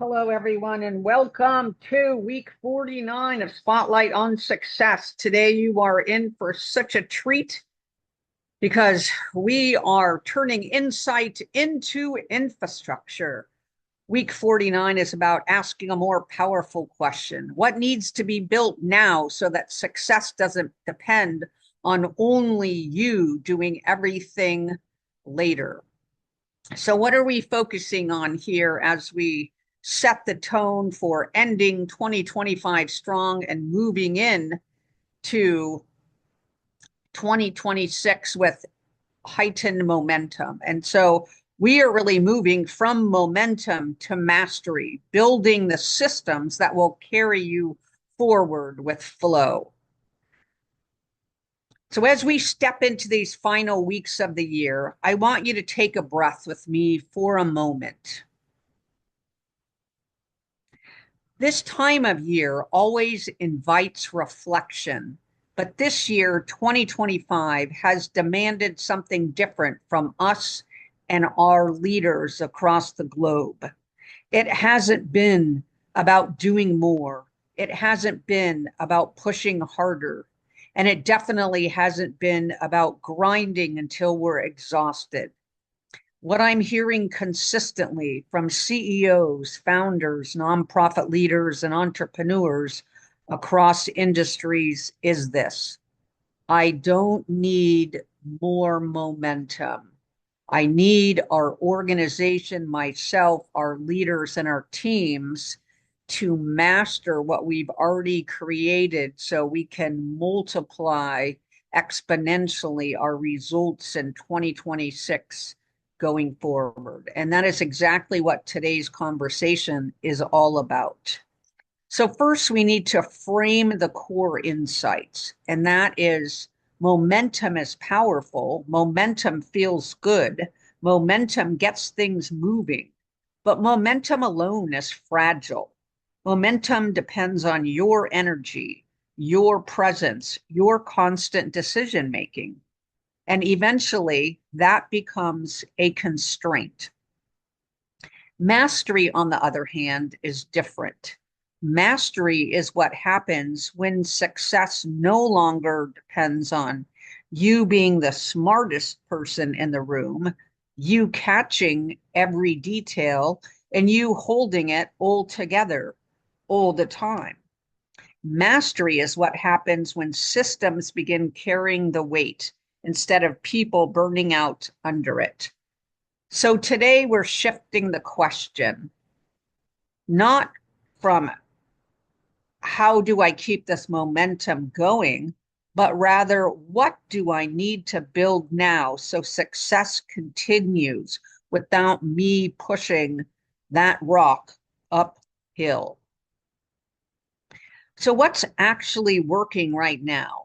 Hello, everyone, and welcome to week 49 of Spotlight on Success. Today, you are in for such a treat because we are turning insight into infrastructure. Week 49 is about asking a more powerful question. What needs to be built now so that success doesn't depend on only you doing everything later? So, what are we focusing on here as we set the tone for ending 2025 strong and moving in to 2026 with heightened momentum? And so, we are really moving from momentum to mastery, building the systems that will carry you forward with flow. So, as we step into these final weeks of the year, I want you to take a breath with me for a moment. This time of year always invites reflection, but this year, 2025, has demanded something different from us and our leaders across the globe. It hasn't been about doing more. It hasn't been about pushing harder. And it definitely hasn't been about grinding until we're exhausted. What I'm hearing consistently from CEOs, founders, nonprofit leaders, and entrepreneurs across industries is this: I don't need more momentum. I need our organization, myself, our leaders, and our teams to master what we've already created so we can multiply exponentially our results in 2026 going forward. And that is exactly what today's conversation is all about. So, first, we need to frame the core insights, and that is momentum is powerful, momentum feels good, momentum gets things moving, but momentum alone is fragile. Momentum depends on your energy, your presence, your constant decision making. And eventually that becomes a constraint. Mastery, on the other hand, is different. Mastery is what happens when success no longer depends on you being the smartest person in the room, you catching every detail, and you holding it all together all the time. Mastery is what happens when systems begin carrying the weight instead of people burning out under it. So today we're shifting the question, not from how do I keep this momentum going, but rather what do I need to build now so success continues without me pushing that rock uphill. So what's actually working right now?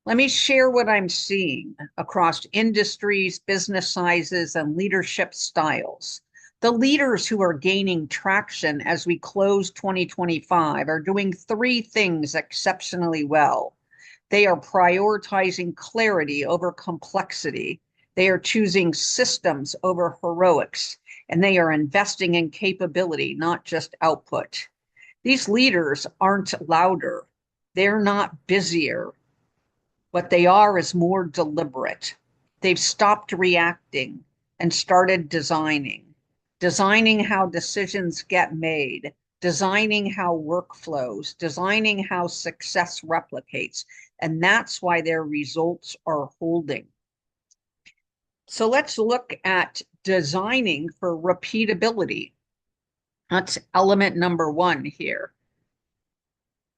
Let me share what I'm seeing across industries, business sizes, and leadership styles. The leaders who are gaining traction as we close 2025 are doing three things exceptionally well. They are prioritizing clarity over complexity. They are choosing systems over heroics, and they are investing in capability, not just output. These leaders aren't louder. They're not busier. What they are is more deliberate. They've stopped reacting and started designing how decisions get made, designing how work flows, designing how success replicates. And that's why their results are holding. So let's look at designing for repeatability. That's element number one here.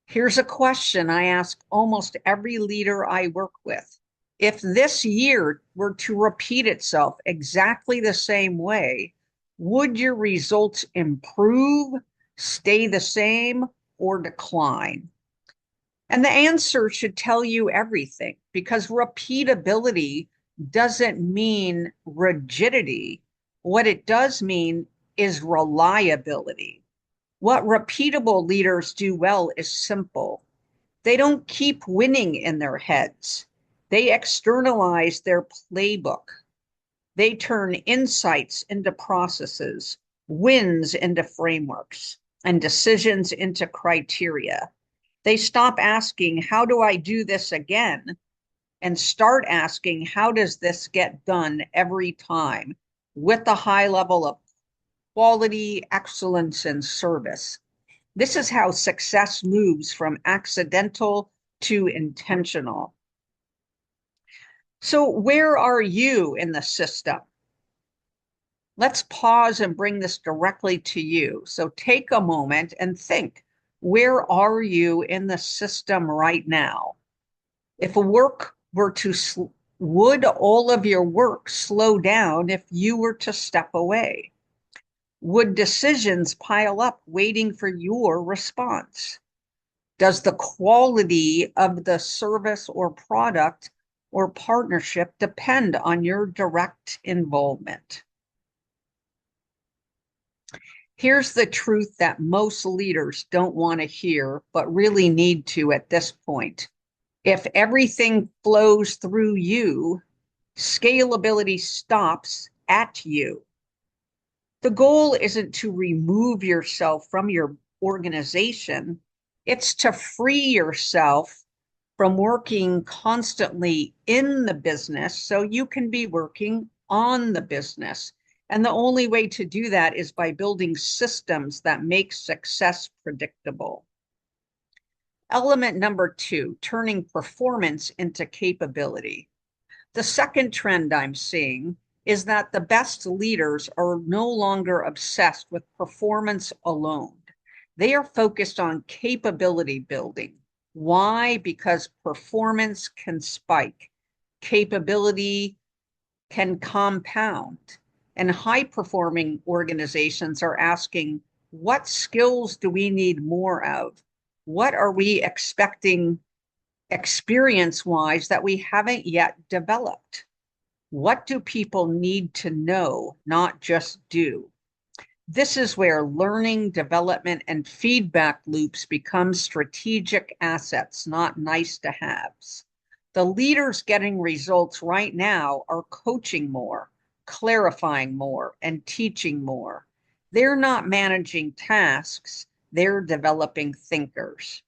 Here's a question I ask almost every leader I work with. If this year were to repeat itself exactly the same way, would your results improve, stay the same, or decline? And the answer should tell you everything, because repeatability doesn't mean rigidity. What it does mean is reliability. What repeatable leaders do well is simple. They don't keep winning in their heads. They externalize their playbook. They turn insights into processes, wins into frameworks, and decisions into criteria. They stop asking, how do I do this again? And start asking, how does this get done every time with a high level of quality, excellence, and service? This is how success moves from accidental to intentional. So, where are you in the system? Let's pause and bring this directly to you. So, take a moment and think, where are you in the system right now? If a work were to, would all of your work slow down if you were to step away? Would decisions pile up waiting for your response? Does the quality of the service or product or partnership depend on your direct involvement? Here's the truth that most leaders don't want to hear, but really need to at this point. If everything flows through you, scalability stops at you. The goal isn't to remove yourself from your organization, it's to free yourself from working constantly in the business so you can be working on the business. And the only way to do that is by building systems that make success predictable. Element number 2, turning performance into capability. The second trend I'm seeing is that the best leaders are no longer obsessed with performance alone. They are focused on capability building. Why? Because performance can spike, capability can compound, and high-performing organizations are asking, what skills do we need more of? What are we expecting experience-wise that we haven't yet developed? What do people need to know, not just do? This is where learning, development, and feedback loops become strategic assets, not nice to haves. The leaders getting results right now are coaching more, clarifying more, and teaching more. They're not managing tasks, they're developing thinkers.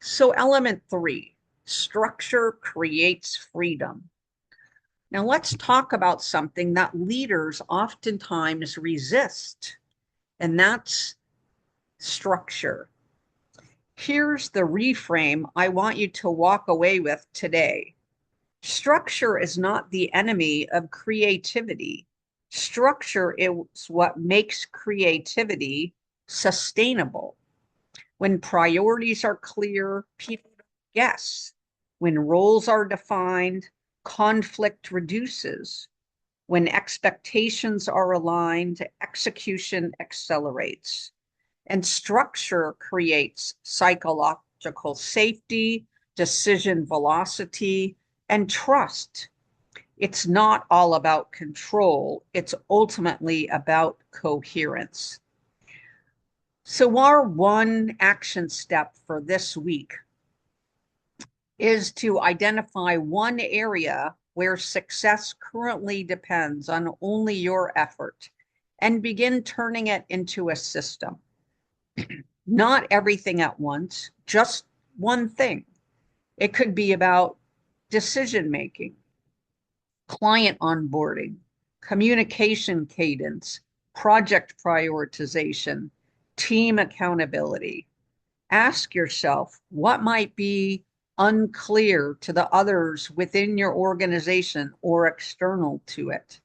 So, element 3, structure creates freedom. Now, let's talk about something that leaders oftentimes resist, and that's structure. Here's the reframe I want you to walk away with today. Structure is not the enemy of creativity. Structure is what makes creativity sustainable. When priorities are clear, people guess. When roles are defined, conflict reduces. When expectations are aligned, execution accelerates. And structure creates psychological safety, decision velocity, and trust. It's not all about control, it's ultimately about coherence. So, our one action step for this week is to identify one area where success currently depends on only your effort and begin turning it into a system. Not everything at once, just one thing. It could be about decision making, client onboarding, communication cadence, project prioritization, team accountability. Ask yourself what might be unclear to the others within your organization or external to it.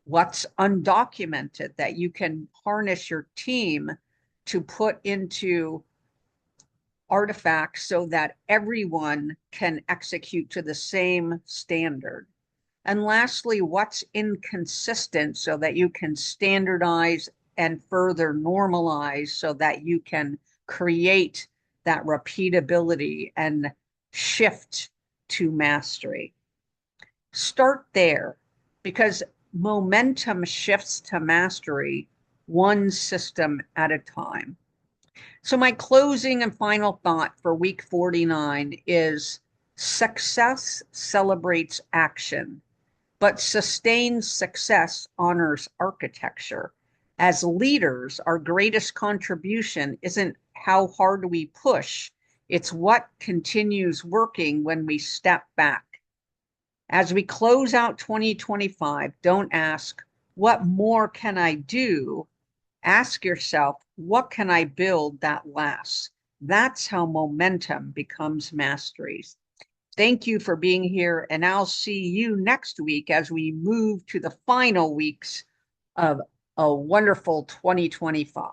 What's undocumented that you can harness your team to put into artifacts so that everyone can execute to the same standard. And lastly, what's inconsistent so that you can standardize and further normalize so that you can create that repeatability and shift to mastery. Start there, because momentum shifts to mastery one system at a time. So my closing and final thought for week 49 is success celebrates action, but sustained success honors architecture. As leaders, our greatest contribution isn't how hard we push, it's what continues working when we step back. As we close out 2025, don't ask, what more can I do? Ask yourself, what can I build that lasts? That's how momentum becomes mastery. Thank you for being here, and I'll see you next week as we move to the final weeks of a wonderful 2025.